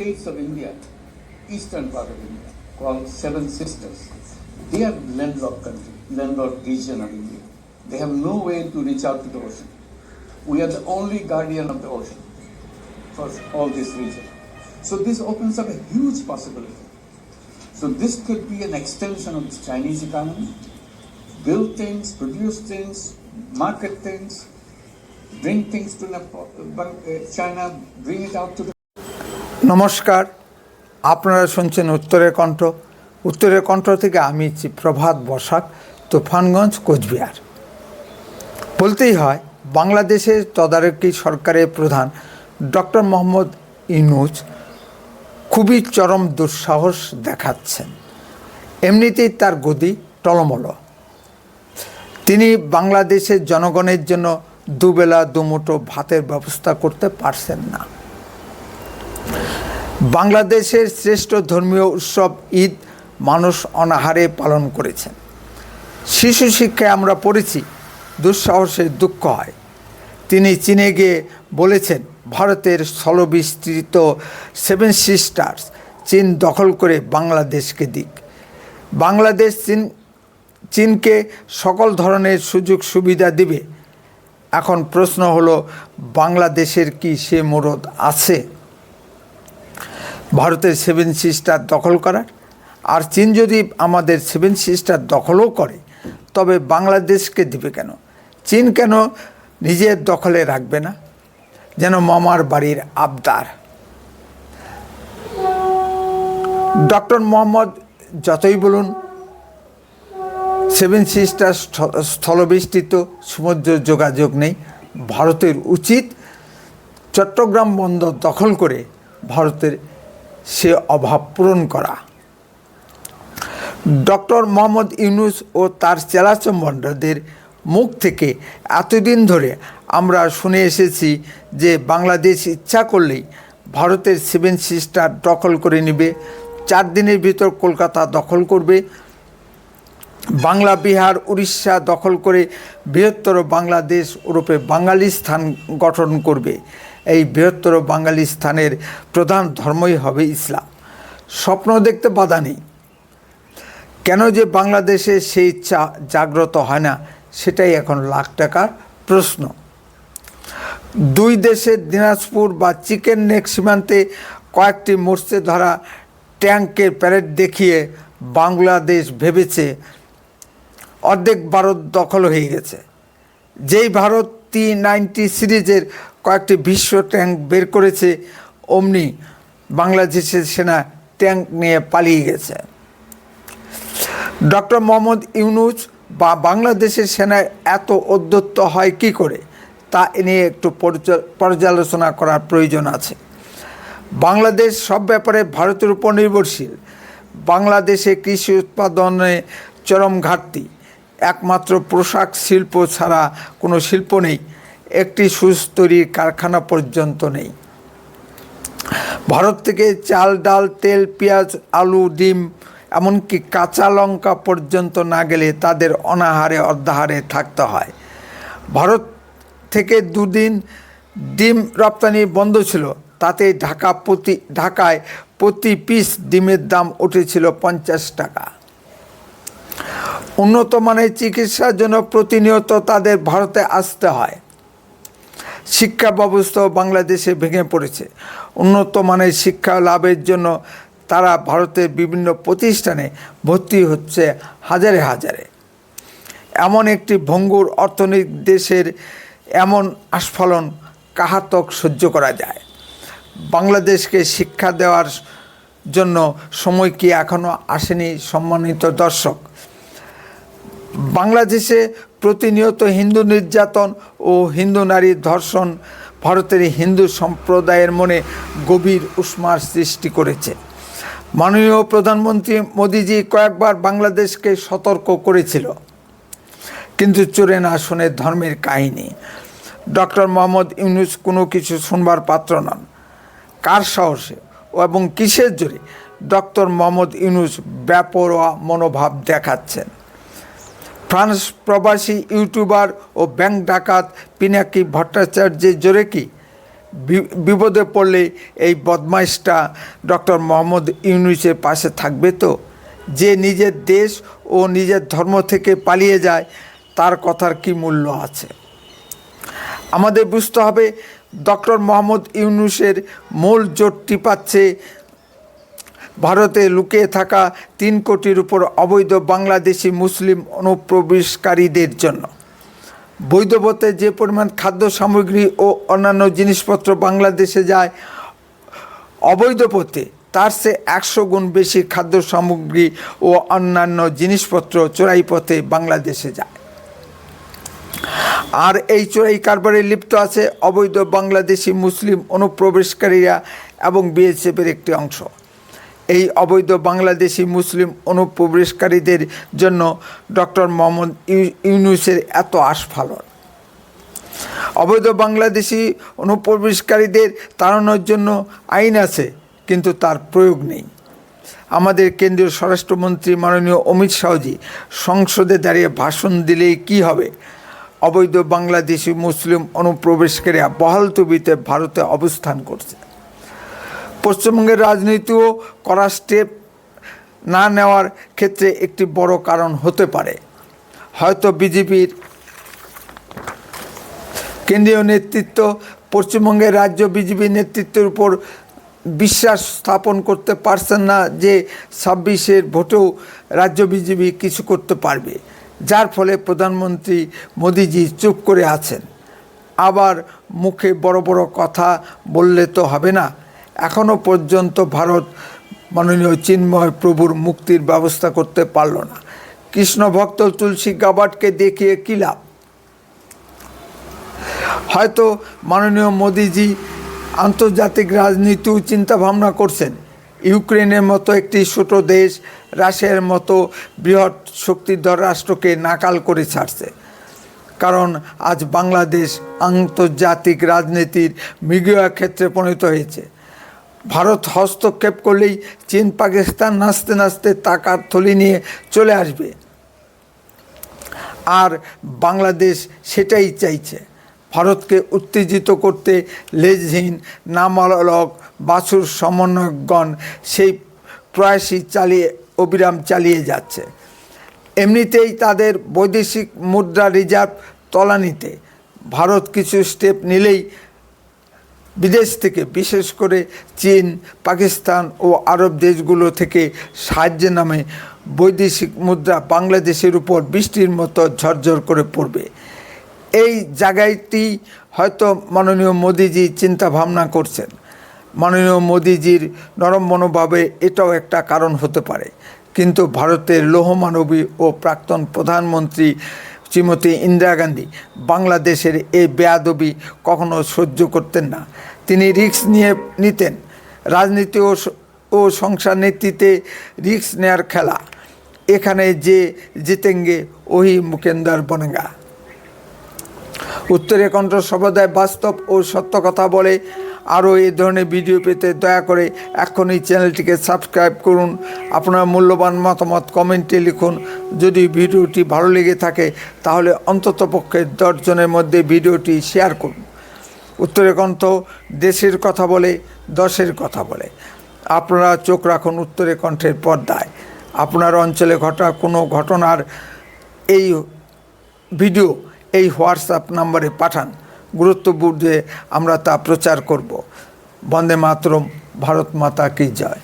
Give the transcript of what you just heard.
states of India, eastern part of India, called Seven Sisters. They are landlocked country, landlocked region of India. They have no way to reach out to the ocean. We are the only guardian of the ocean for all this region. So this opens up a huge possibility. So this could be an extension of the Chinese economy. Build things, produce things, market things, bring things to China, bring it out to the... নমস্কার, আপনারা শুনছেন উত্তরের কণ্ঠ। উত্তরের কণ্ঠ থেকে আমি প্রভাত বসাক, তুফানগঞ্জ, কোচবিহার। বলতেই হয়, বাংলাদেশের তদারকি সরকারের প্রধান ডক্টর মোহাম্মদ ইউনূস খুবই চরম দুঃসাহস দেখাচ্ছেন। এমনিতেই তার গদি টলমল। তিনি বাংলাদেশের জনগণের জন্য দুবেলা দুমুঠো ভাতের ব্যবস্থা করতে পারছেন না। বাংলাদেশের শ্রেষ্ঠ ধর্মীয় উৎসব ঈদ মানুষ অনাহারে পালন করেছেন। শিশু শিক্ষায় আমরা পড়েছি, দুঃসাহসের দুঃখ হয়। তিনি চীনে গিয়ে বলেছেন, ভারতের স্থলবিস্তৃত সেভেন সিস্টার্স চীন দখল করে বাংলাদেশকে দিক। বাংলাদেশ চীনকে সকল ধরনের সুযোগ সুবিধা দিবে। এখন প্রশ্ন হলো, বাংলাদেশের কি সে মুরদ আছে ভারতের সেভেন সিস্টার দখল করার? আর চীন যদি আমাদের সেভেন সিস্টার দখলও করে, তবে বাংলাদেশকে দিবে কেন? চীন কেন নিজের দখলে রাখবে না? যেন মামার বাড়ির আবদার। ডক্টর মোহাম্মদ যতই বলুন, সেভেন সিস্টার স্থলবেষ্টিত সমুদ্র যোগাযোগ নেই। ভারতের উচিত চট্টগ্রাম বন্দর দখল করে ভারতের সে অভাব পূরণ করা। ডক্টর মোহাম্মদ ইউনূস ও তার চেলাচমণ্ডদের মুখ থেকে এতদিন ধরে আমরা শুনে এসেছি যে বাংলাদেশ ইচ্ছা করলেই ভারতের সেভেন সিস্টার দখল করে নেবে, 4 দিনের ভিতর কলকাতা দখল করবে, বাংলা, বিহার, উড়িষ্যা দখল করে বৃহত্তর বাংলাদেশ ওরূপে বাঙালিস্তান গঠন করবে। এই বৃহত্তর বাঙালিস্তানের প্রধান ধর্মই হবে ইসলাম। স্বপ্ন দেখতে বাধা নেই। কেন যে বাংলাদেশে সেই ইচ্ছা জাগ্রত হয় না, সেটাই এখন লাখ টাকার প্রশ্ন। দুই দেশের দিনাজপুর বা চিকেন নেক সীমান্তে কয়েকটি মোর্চে ধরা ট্যাঙ্কের প্যারেড দেখিয়ে বাংলাদেশ ভেবেছে অর্ধেক ভারত দখল হয়ে গেছে। যেই ভারত T-90 সিরিজের কয়েকটি বিশ্ব ট্যাঙ্ক বের করেছে, অমনি বাংলাদেশের সেনা ট্যাঙ্ক নিয়ে পালিয়ে গেছে। ডক্টর মোহাম্মদ ইউনূস বা বাংলাদেশের সেনায় এত উদ্ধত্ত হয় কি করে, তা নিয়ে একটু পর্যালোচনা করার প্রয়োজন আছে। বাংলাদেশ সব ব্যাপারে ভারতের উপর নির্ভরশীল। বাংলাদেশে কৃষি উৎপাদনে চরম ঘাটতি। একমাত্র পোশাক শিল্প ছাড়া কোনো শিল্প নেই। একটি সুচ তৈরির কারখানা পর্যন্ত নেই। ভারত থেকে চাল, ডাল, তেল, পেঁয়াজ, আলু, ডিম, এমনকি কাঁচা লঙ্কা পর্যন্ত না গেলে তাদের অনাহারে অর্ধাহারে থাকতে হয়। ভারত থেকে 2 দিন ডিম রপ্তানি বন্ধ ছিল। তাতে ঢাকায় প্রতি পিস ডিমের দাম উঠেছিল 50 টাকা। উন্নত মানের চিকিৎসার জন্য প্রতিনিয়ত তাদের ভারতে আসতে হয়। শিক্ষা ব্যবস্থাও বাংলাদেশে ভেঙে পড়েছে। উন্নত মানের শিক্ষা লাভের জন্য তারা ভারতের বিভিন্ন প্রতিষ্ঠানে ভর্তি হচ্ছে হাজারে হাজারে। এমন একটি ভঙ্গুর অর্থনৈতিক দেশের এমন আস্ফালন কাহাতক সহ্য করা যায়? বাংলাদেশকে শিক্ষা দেওয়ার জন্য সময় কি এখনও আসেনি? সম্মানিত দর্শক, বাংলাদেশে প্রতিনিয়ত হিন্দু নির্যাতন ও হিন্দু নারীর ধর্ষণ ভারতের হিন্দু সম্প্রদায়ের মনে গভীর উষ্মার সৃষ্টি করেছে। মাননীয় প্রধানমন্ত্রী মোদিজি কয়েকবার বাংলাদেশকে সতর্ক করেছিল, কিন্তু চোরে না শুনে ধর্মের কাহিনী। ডক্টর মোহাম্মদ ইউনূস কোনো কিছু শুনবার পাত্র নন। কার সাহসে এবং কিসের জোরে ডক্টর মোহাম্মদ ইউনূস বেপরোয়া মনোভাব দেখাচ্ছেন? ফ্রান্স প্রবাসী ইউটিউবার ও ব্যাংক ডাকাত পিনাকি ভট্টাচার্যের জোরে কি বিপদে পড়লে এই বদমাইশটা ডক্টর মোহাম্মদ ইউনূসের পাশে থাকবে তো? যে নিজের দেশ ও নিজের ধর্ম থেকে পালিয়ে যায় তার কথার কি মূল্য আছে? আমাদের বুঝতে হবে ডক্টর মোহাম্মদ ইউনূসের মূল জোটটি পাচ্ছে ভারতে লুকিয়ে থাকা 3 কোটির উপর অবৈধ বাংলাদেশি মুসলিম অনুপ্রবেশকারীদের জন্য। বৈধ পথে যে পরিমাণ খাদ্য সামগ্রী ও অন্যান্য জিনিসপত্র বাংলাদেশে যায়, অবৈধ পথে তার চেয়ে 100 গুণ বেশি খাদ্য সামগ্রী ও অন্যান্য জিনিসপত্র চোরাই পথে বাংলাদেশে যায়। আর এই চোরাই কারবারে লিপ্ত আছে অবৈধ বাংলাদেশি মুসলিম অনুপ্রবেশকারীরা এবং বিএসএফের একটি অংশ। এই অবৈধ বাংলাদেশি মুসলিম অনুপ্রবেশকারীদের জন্য ডক্টর মোহাম্মদ ইউনূসের এত আস্ফালন। অবৈধ বাংলাদেশি অনুপ্রবেশকারীদের তাড়ানোর জন্য আইন আছে, কিন্তু তার প্রয়োগ নেই। আমাদের কেন্দ্রীয় স্বরাষ্ট্রমন্ত্রী মাননীয় অমিত শাহজি সংসদে দাঁড়িয়ে ভাষণ দিলেই কি হবে? অবৈধ বাংলাদেশি মুসলিম অনুপ্রবেশকারীরা বহালতবিতে ভারতে অবস্থান করছে। পশ্চিমবঙ্গের রাজনীতিও করা স্টেপ না নেওয়ার ক্ষেত্রে একটি বড় কারণ হতে পারে। হয়তো বিজেপির কেন্দ্রীয় নেতৃত্ব পশ্চিমবঙ্গের রাজ্য বিজেপি নেতৃত্বের উপর বিশ্বাস স্থাপন করতে পারছেন না যে 26-এর ভোটেও রাজ্য বিজেপি কিছু করতে পারবে, যার ফলে প্রধানমন্ত্রী মোদিজি চুপ করে আছেন। আবার মুখে বড় বড় কথা বললে তো হবে না। এখনও পর্যন্ত ভারত মাননীয় চিন্ময় প্রভুর মুক্তির ব্যবস্থা করতে পারল না। কৃষ্ণ ভক্ত তুলসী গাবাটকে দেখিয়ে কী লাভ? হয়তো মাননীয় মোদিজি আন্তর্জাতিক রাজনীতিও চিন্তাভাবনা করছেন। ইউক্রেনের মতো একটি ছোট দেশ রাশিয়ার মতো বৃহৎ শক্তিধর রাষ্ট্রকে নাকাল করে ছাড়ছে। কারণ আজ বাংলাদেশ আন্তর্জাতিক রাজনীতির মৃগীয় ক্ষেত্রে পরিণত হয়েছে। ভারত হস্তক্ষেপ করলেই চীন পাকিস্তান নাচতে নাচতে টাকার থলি নিয়ে চলে আসবে। আর বাংলাদেশ সেটাই চাইছে। ভারতকে উত্তেজিত করতে লেজহীন নামালক বাছুর সমন্বয়কগণ সেই প্রয়াসই অবিরাম চালিয়ে যাচ্ছে। এমনিতেই তাদের বৈদেশিক মুদ্রা রিজার্ভ তলানিতে। ভারত কিছু স্টেপ নিলেই বিদেশ থেকে, বিশেষ করে চীন, পাকিস্তান ও আরব দেশগুলো থেকে সাহায্যের নামে বৈদেশিক মুদ্রা বাংলাদেশের উপর বৃষ্টির মতো ঝরঝর করে পড়বে। এই জায়গাটি হয়তো মাননীয় মোদিজি চিন্তা ভাবনা করছেন। মাননীয় মোদিজির নরম মনোভাবে এটাও একটা কারণ হতে পারে। কিন্তু ভারতের লৌহমানবী ও প্রাক্তন প্রধানমন্ত্রী শ্রীমতী ইন্দিরা গান্ধী বাংলাদেশের এই বেয়াদবি কখনো সহ্য করতেন না। তিনি রিস্ক নিতেন। রাজনীতি ও সংসার নীতিতে রিস্ক নেয়ার খেলা। এখানে যে জিতেঙ্গে ওহি মুকেন্দার বনেগা। উত্তরে কণ্ঠ সর্বদাই বাস্তব ও সত্য কথা বলে। আরও এই ধরনের ভিডিও পেতে দয়া করে এখনই চ্যানেলটিকে সাবস্ক্রাইব করুন। আপনার মূল্যবান মতামত কমেন্টে লিখুন। যদি ভিডিওটি ভালো লেগে থাকে তাহলে অন্ততপক্ষে 10 জনের মধ্যে ভিডিওটি শেয়ার করুন। উত্তরে কণ্ঠ দেশের কথা বলে, দশের কথা বলে। আপনারা চোখ রাখুন উত্তরে কণ্ঠের পর্দায়। আপনার অঞ্চলে ঘটা কোনো ঘটনার এই ভিডিও এই হোয়াটসঅ্যাপ নম্বরে পাঠান। গুরুত্ব বুঝে আমরা তা প্রচার করব। বন্দে মাতরম। ভারত মাতা কি জয়।